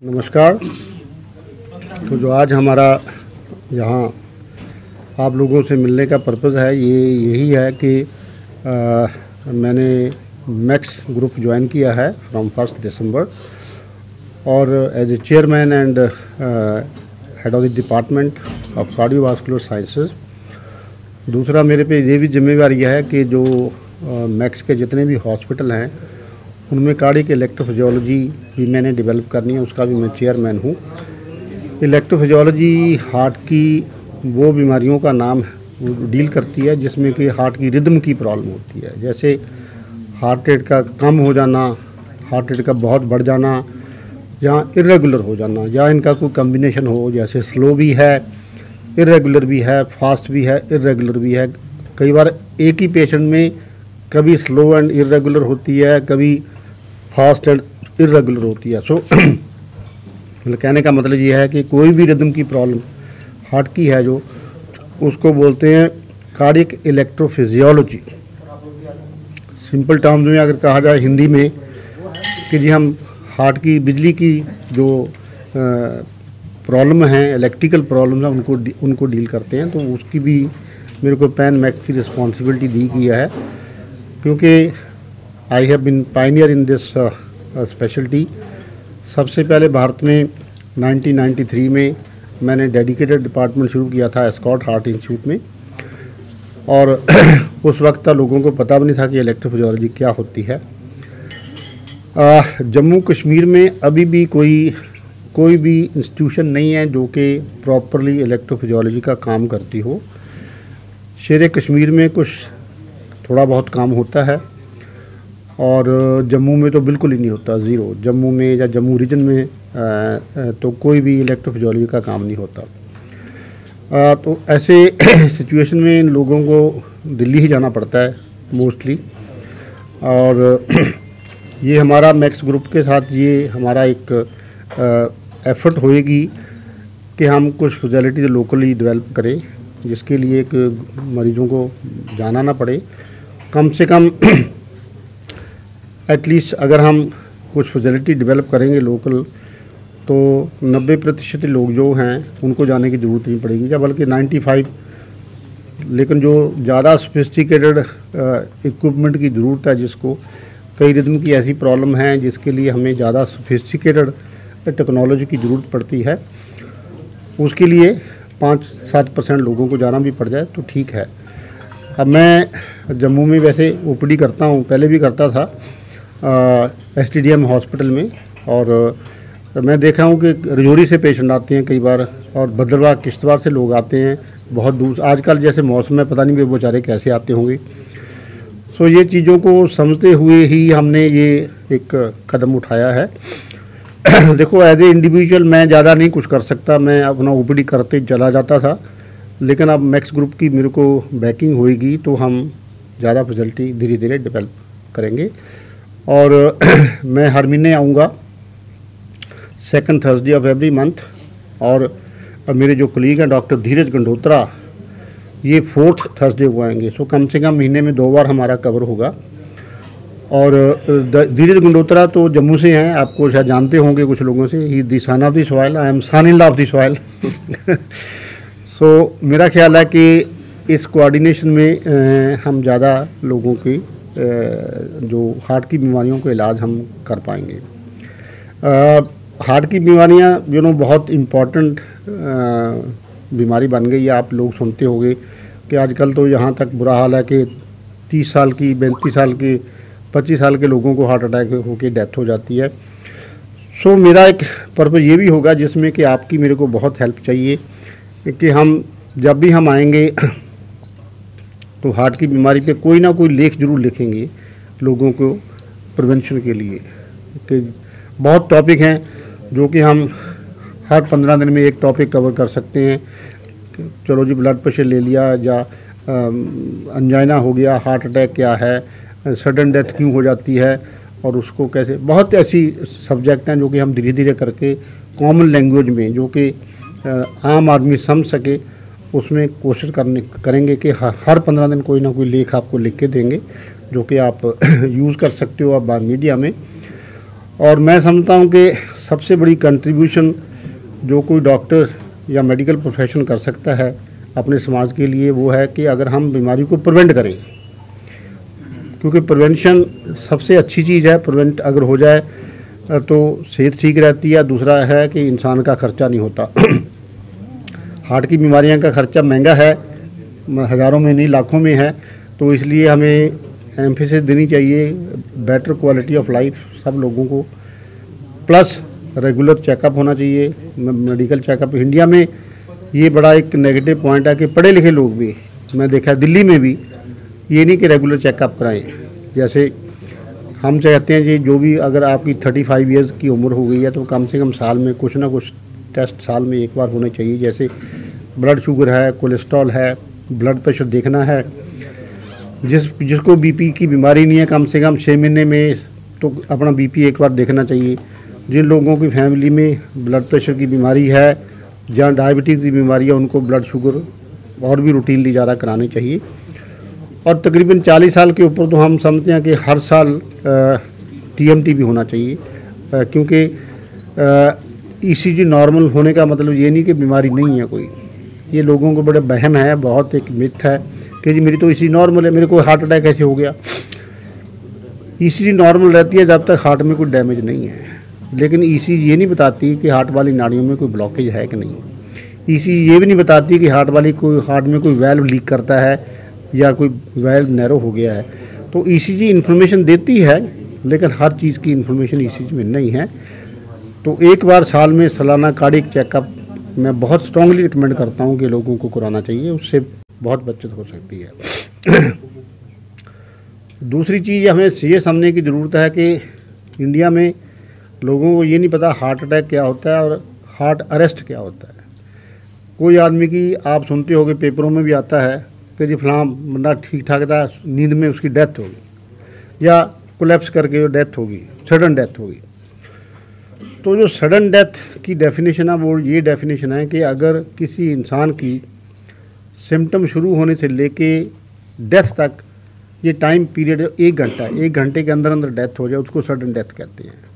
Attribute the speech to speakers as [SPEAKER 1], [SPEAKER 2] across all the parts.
[SPEAKER 1] नमस्कार। तो जो आज हमारा यहाँ आप लोगों से मिलने का पर्पज़ है ये यही है कि मैंने मैक्स ग्रुप ज्वाइन किया है फ्रॉम 1 दिसंबर और as a chairman and head of the department of cardiovascular sciences. दूसरा मेरे पे ये भी जिम्मेवारी है कि जो मैक्स के जितने भी हॉस्पिटल हैं उनमें कार्डियक इलेक्ट्रोफिजियोलॉजी भी मैंने डेवलप करनी है, उसका भी मैं चेयरमैन हूँ। इलेक्ट्रोफिजियोलॉजी हार्ट की वो बीमारियों का नाम डील करती है जिसमें कि हार्ट की रिदम की प्रॉब्लम होती है, जैसे हार्ट रेट का कम हो जाना, हार्ट रेट का बहुत बढ़ जाना या इरेगुलर हो जाना, या इनका कोई कम्बिनेशन हो, जैसे स्लो भी है, इरेगुलर भी है, फास्ट भी है, इरेगुलर भी है। कई बार एक ही पेशेंट में कभी स्लो एंड इरेगुलर होती है, कभी फास्ट एंड इरेगुलर होती है। सो कहने का मतलब ये है कि कोई भी रिदम की प्रॉब्लम हार्ट की है जो उसको बोलते हैं कार्डियक इलेक्ट्रोफिजियोलॉजी। सिंपल टर्म्स में अगर कहा जाए हिंदी में कि जी हम हार्ट की बिजली की जो प्रॉब्लम है, इलेक्ट्रिकल प्रॉब्लम है, उनको डील करते हैं। तो उसकी भी मेरे को पैन मैक्स की रिस्पॉन्सिबिलिटी दी गई है, क्योंकि I have been Pioneer in this speciality. सबसे पहले भारत में 1993 में मैंने डेडिकेटेड डिपार्टमेंट शुरू किया था एस्कॉट हार्ट इंस्टीट्यूट में, और उस वक्त लोगों को पता भी नहीं था कि इलेक्ट्रोफिजियोलॉजी क्या होती है। जम्मू कश्मीर में अभी भी कोई भी इंस्टीट्यूशन नहीं है जो कि प्रॉपरली इलेक्ट्रोफिजियोलॉजी का काम करती हो। शेर कश्मीर में कुछ थोड़ा बहुत काम होता है और जम्मू में तो बिल्कुल ही नहीं होता, ज़ीरो। जम्मू में या जम्मू रीजन में तो कोई भी इलेक्ट्रोफिजियोलॉजी का काम नहीं होता। तो ऐसे सिचुएशन में इन लोगों को दिल्ली ही जाना पड़ता है मोस्टली। और ये हमारा मैक्स ग्रुप के साथ ये हमारा एक एफर्ट होएगी कि हम कुछ फैसिलिटी लोकली डेवलप करें, जिसके लिए एक मरीजों को जाना ना पड़े। कम से कम एटलीस्ट अगर हम कुछ फैसिलिटी डेवलप करेंगे लोकल तो 90% लोग जो हैं उनको जाने की ज़रूरत नहीं पड़ेगी, या बल्कि 95। लेकिन जो ज़्यादा सोफिस्टिकेटेड इक्विपमेंट की ज़रूरत है, जिसको कई रिदम की ऐसी प्रॉब्लम है जिसके लिए हमें ज़्यादा सोफिस्टिकेटेड टेक्नोलॉजी की ज़रूरत पड़ती है, उसके लिए 5-7% लोगों को जाना भी पड़ जाए तो ठीक है। अब मैं जम्मू में वैसे ओपीडी करता हूँ, पहले भी करता था STDM हॉस्पिटल में, और मैं देखा हूँ कि रजौरी से पेशेंट आते हैं कई बार, और भद्रवाह किश्तवाड़ से लोग आते हैं बहुत दूर। आजकल जैसे मौसम है, पता नहीं वे बेचारे कैसे आते होंगे। सो ये चीज़ों को समझते हुए ही हमने ये एक कदम उठाया है। देखो, एज ए इंडिविजुअल मैं ज़्यादा नहीं कुछ कर सकता, मैं अपना ओपीडी करते चला जाता था, लेकिन अब मैक्स ग्रुप की मेरे को बैकिंग होएगी तो हम ज़्यादा फैसिलिटी धीरे धीरे डेवलप करेंगे। और मैं हर महीने आऊँगा 2nd Thursday of every month, और मेरे जो कलीग हैं डॉक्टर धीरज गंडोत्रा, ये 4th थर्सडे को आएंगे। सो कम से कम महीने में 2 बार हमारा कवर होगा। और धीरज गंडोत्रा तो जम्मू से हैं, आपको शायद जानते होंगे कुछ लोगों से। He the son of the soil, I am son in law of the soil. So मेरा ख्याल है कि इस कोऑर्डिनेशन में हम ज़्यादा लोगों की जो हार्ट की बीमारियों का इलाज हम कर पाएंगे। हार्ट की बीमारियां बहुत इम्पॉर्टेंट बीमारी बन गई है। आप लोग सुनते होंगे कि आजकल तो यहाँ तक बुरा हाल है कि 30 साल की, 32 साल के, 25 साल के लोगों को हार्ट अटैक होकर डेथ हो जाती है। सो मेरा एक पर्पज़ ये भी होगा जिसमें कि आपकी मेरे को बहुत हेल्प चाहिए कि हम जब भी हम आएंगे तो हार्ट की बीमारी पे कोई ना कोई लेख जरूर लिखेंगे लोगों को प्रिवेंशन के लिए। कि बहुत टॉपिक हैं जो कि हम हर 15 दिन में एक टॉपिक कवर कर सकते हैं। चलो जी, ब्लड प्रेशर ले लिया, या अंजाइना हो गया, हार्ट अटैक क्या है, सडन डेथ क्यों हो जाती है और उसको कैसे, बहुत ऐसी सब्जेक्ट हैं जो कि हम धीरे धीरे करके कॉमन लैंग्वेज में, जो कि आम आदमी समझ सके, उसमें कोशिश करेंगे कि हर 15 दिन कोई ना कोई लेख आपको लिख के देंगे जो कि आप यूज़ कर सकते हो आप मीडिया में। और मैं समझता हूँ कि सबसे बड़ी कंट्रीब्यूशन जो कोई डॉक्टर या मेडिकल प्रोफेशन कर सकता है अपने समाज के लिए वो है कि अगर हम बीमारी को प्रिवेंट करें, क्योंकि प्रिवेंशन सबसे अच्छी चीज़ है। प्रिवेंट अगर हो जाए तो सेहत ठीक रहती है। दूसरा है कि इंसान का खर्चा नहीं होता। हार्ट की बीमारियां का खर्चा महंगा है, हज़ारों में नहीं लाखों में है। तो इसलिए हमें एम्फेसिस देनी चाहिए बेटर क्वालिटी ऑफ लाइफ सब लोगों को, प्लस रेगुलर चेकअप होना चाहिए, मेडिकल चेकअप। इंडिया में ये बड़ा एक नेगेटिव पॉइंट है कि पढ़े लिखे लोग भी, मैं देखा दिल्ली में भी, ये नहीं कि रेगुलर चेकअप कराएं। जैसे हम चाहते हैं जी जो भी, अगर आपकी 35 इयर्स की उम्र हो गई है तो कम से कम साल में कुछ ना कुछ टेस्ट साल में एक बार होने चाहिए। जैसे ब्लड शुगर है, कोलेस्ट्रॉल है, ब्लड प्रेशर देखना है। जिसको बीपी की बीमारी नहीं है कम से कम 6 महीने में तो अपना बीपी एक बार देखना चाहिए। जिन लोगों की फैमिली में ब्लड प्रेशर की बीमारी है या डायबिटीज़ की बीमारी है उनको ब्लड शुगर और भी रूटीनली ज़्यादा करानी चाहिए। और तकरीबन 40 साल के ऊपर तो हम समझते हैं कि हर साल टीएमटी भी होना चाहिए, क्योंकि ईसीजी नॉर्मल होने का मतलब ये नहीं कि बीमारी नहीं है कोई। ये लोगों को बड़े वहम है, बहुत एक मिथ है कि जी मेरी तो ईसीजी नॉर्मल है, मेरे को हार्ट अटैक कैसे हो गया। ईसीजी नॉर्मल रहती है जब तक हार्ट में कोई डैमेज नहीं है, लेकिन ईसीजी ये नहीं बताती कि हार्ट वाली नाड़ियों में कोई ब्लॉकेज है कि नहीं। ईसीजी ये भी नहीं बताती कि हार्ट में कोई वैल्व लीक करता है या कोई वैल्व नैरो हो गया है। तो ईसीजी इन्फॉर्मेशन देती है, लेकिन हर चीज़ की इन्फॉर्मेशन ईसीजी में नहीं है। तो एक बार साल में सालाना कार्डियक चेकअप मैं बहुत स्ट्रांगली रिकमेंड करता हूँ कि लोगों को कराना चाहिए, उससे बहुत बचत हो सकती है। दूसरी चीज़ हमें ये समझने की ज़रूरत है कि इंडिया में लोगों को ये नहीं पता हार्ट अटैक क्या होता है और हार्ट अरेस्ट क्या होता है। कोई आदमी की आप सुनते होगे, पेपरों में भी आता है कि जी फलां बंदा ठीक ठाक था, नींद में उसकी डेथ होगी या कोलैप्स करके डेथ होगी, सडन डेथ होगी। तो जो सडन डेथ की डेफिनेशन है वो ये डेफिनेशन है कि अगर किसी इंसान की सिम्टम शुरू होने से लेके डेथ तक ये टाइम पीरियड 1 घंटा है, 1 घंटे के अंदर अंदर डेथ हो जाए उसको सडन डेथ कहते हैं।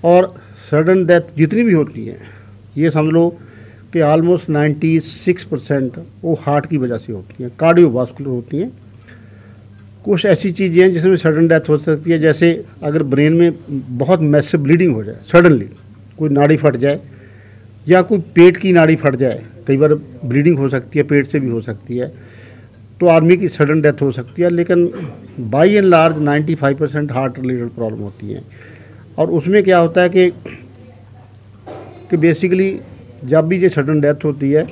[SPEAKER 1] और सडन डेथ जितनी भी होती हैं ये समझ लो कि ऑलमोस्ट 96% वो हार्ट की वजह से होती हैं, कार्डियोवास्कुलर होती हैं। कुछ ऐसी चीज़ें हैं जिसमें सडन डेथ हो सकती है, जैसे अगर ब्रेन में बहुत मैसिव ब्लीडिंग हो जाए, सडनली कोई नाड़ी फट जाए या कोई पेट की नाड़ी फट जाए, कई बार ब्लीडिंग हो सकती है, पेट से भी हो सकती है, तो आदमी की सडन डेथ हो सकती है। लेकिन by and large 95% heart related problem होती हैं। और उसमें क्या होता है कि बेसिकली जब भी ये सडन डेथ होती है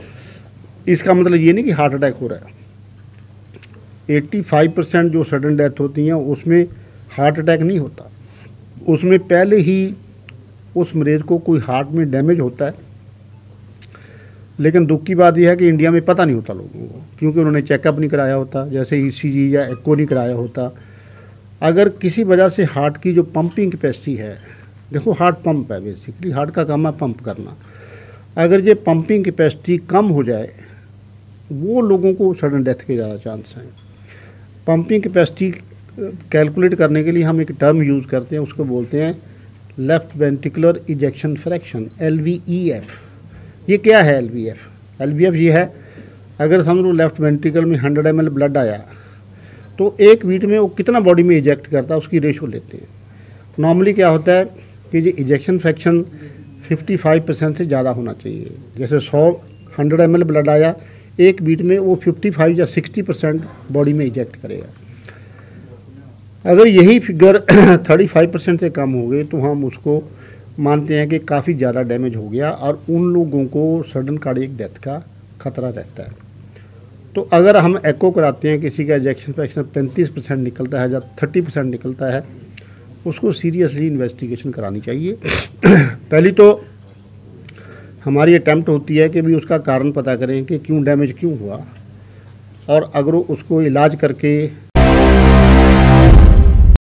[SPEAKER 1] इसका मतलब ये नहीं कि हार्ट अटैक हो रहा है। 85% जो सडन डेथ होती हैं उसमें हार्ट अटैक नहीं होता, उसमें पहले ही उस मरीज़ को कोई हार्ट में डैमेज होता है। लेकिन दुख की बात यह है कि इंडिया में पता नहीं होता लोगों को, क्योंकि उन्होंने चेकअप नहीं कराया होता, जैसे ईसीजी या एको नहीं कराया होता। अगर किसी वजह से हार्ट की जो पंपिंग कैपेसिटी है, देखो हार्ट पंप है, बेसिकली हार्ट का काम है पंप करना। अगर ये पंपिंग कैपेसिटी कम हो जाए वो लोगों को सडन डेथ के ज़्यादा चांस हैं। पंपिंग कैपेसिटी कैलकुलेट करने के लिए हम एक टर्म यूज़ करते हैं, उसको बोलते हैं left ventricular ejection fraction, LVEF। ये क्या है LVEF ये है, अगर समझ लो लेफ़्ट वेंट्रिकल में 100 ml ब्लड आया तो 1 मिनट में वो कितना बॉडी में इजेक्ट करता है उसकी रेशो लेते हैं। नॉर्मली क्या होता है कि ये इजेक्शन फ्रैक्शन 55% से ज़्यादा होना चाहिए। जैसे 100 ml ब्लड आया, 1 मिनट में वो 55 या 60% बॉडी में इजेक्ट करेगा। अगर यही फिगर 35% से कम हो गई तो हम उसको मानते हैं कि काफ़ी ज़्यादा डैमेज हो गया और उन लोगों को सडन कार्डियक डेथ का खतरा रहता है। तो अगर हम एको कराते हैं, किसी का इजेक्शन फ्रैक्शन 35% निकलता है या 30% निकलता है, उसको सीरियसली इन्वेस्टिगेशन करानी चाहिए। पहली तो हमारी अटैम्प्ट होती है कि भी उसका कारण पता करें कि क्यों डैमेज क्यों हुआ, और अगर उसको इलाज करके